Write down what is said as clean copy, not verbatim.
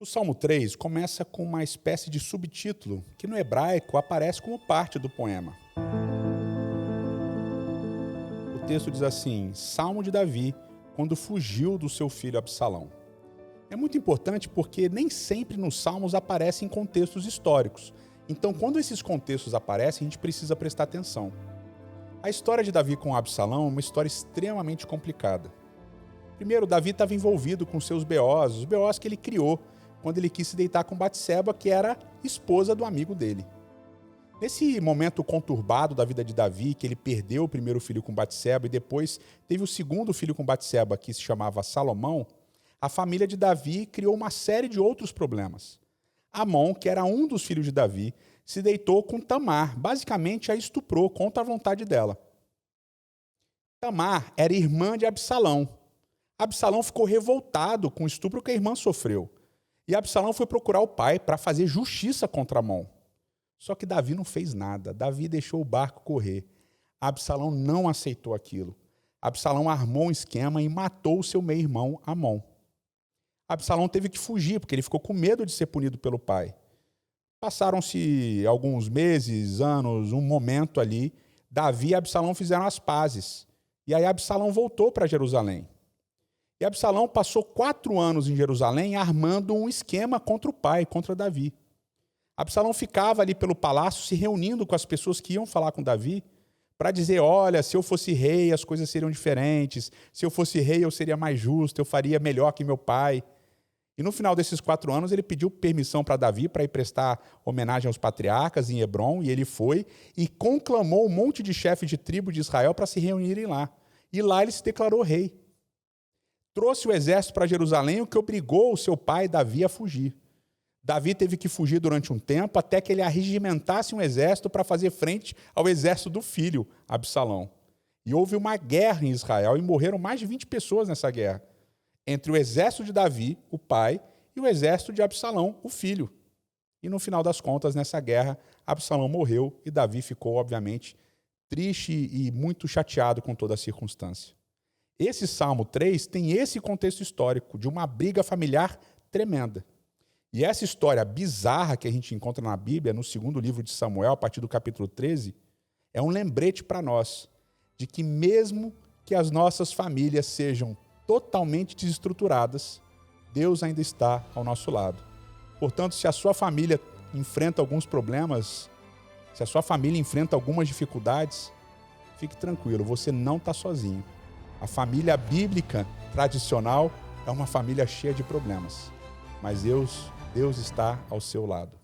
O Salmo 3 começa com uma espécie de subtítulo que no hebraico aparece como parte do poema. O texto diz assim: Salmo de Davi, quando fugiu do seu filho Absalão. É muito importante porque nem sempre nos salmos aparecem contextos históricos. Então, quando esses contextos aparecem, a gente precisa prestar atenção. A história de Davi com Absalão é uma história extremamente complicada. Primeiro, Davi estava envolvido com seus BOs, os BOs que ele criou quando ele quis se deitar com Batseba, que era esposa do amigo dele. Nesse momento conturbado da vida de Davi, que ele perdeu o primeiro filho com Batseba e depois teve o segundo filho com Batseba, que se chamava Salomão, a família de Davi criou uma série de outros problemas. Amon, que era um dos filhos de Davi, se deitou com Tamar, basicamente a estuprou contra a vontade dela. Tamar era irmã de Absalão. Absalão ficou revoltado com o estupro que a irmã sofreu. E Absalão foi procurar o pai para fazer justiça contra Amon. Só que Davi não fez nada. Davi deixou o barco correr. Absalão não aceitou aquilo. Absalão armou um esquema e matou o seu meio-irmão Amon. Absalão teve que fugir, porque ele ficou com medo de ser punido pelo pai. Passaram-se alguns meses, anos, um momento ali. Davi e Absalão fizeram as pazes. E aí Absalão voltou para Jerusalém. E Absalão passou 4 anos em Jerusalém armando um esquema contra o pai, contra Davi. Absalão ficava ali pelo palácio se reunindo com as pessoas que iam falar com Davi para dizer, olha, se eu fosse rei as coisas seriam diferentes, se eu fosse rei eu seria mais justo, eu faria melhor que meu pai. E no final desses 4 anos ele pediu permissão para Davi para ir prestar homenagem aos patriarcas em Hebrom, e ele foi e conclamou um monte de chefes de tribo de Israel para se reunirem lá. E lá ele se declarou rei. Trouxe o exército para Jerusalém, o que obrigou o seu pai, Davi, a fugir. Davi teve que fugir durante um tempo até que ele arregimentasse um exército para fazer frente ao exército do filho, Absalão. E houve uma guerra em Israel e morreram mais de 20 pessoas nessa guerra, entre o exército de Davi, o pai, e o exército de Absalão, o filho. E no final das contas, nessa guerra, Absalão morreu e Davi ficou, obviamente, triste e muito chateado com toda a circunstância. Esse Salmo 3 tem esse contexto histórico de uma briga familiar tremenda. E essa história bizarra que a gente encontra na Bíblia, no segundo livro de Samuel, a partir do capítulo 13, é um lembrete para nós de que mesmo que as nossas famílias sejam totalmente desestruturadas, Deus ainda está ao nosso lado. Portanto, se a sua família enfrenta alguns problemas, se a sua família enfrenta algumas dificuldades, fique tranquilo, você não está sozinho. A família bíblica tradicional é uma família cheia de problemas, mas Deus está ao seu lado.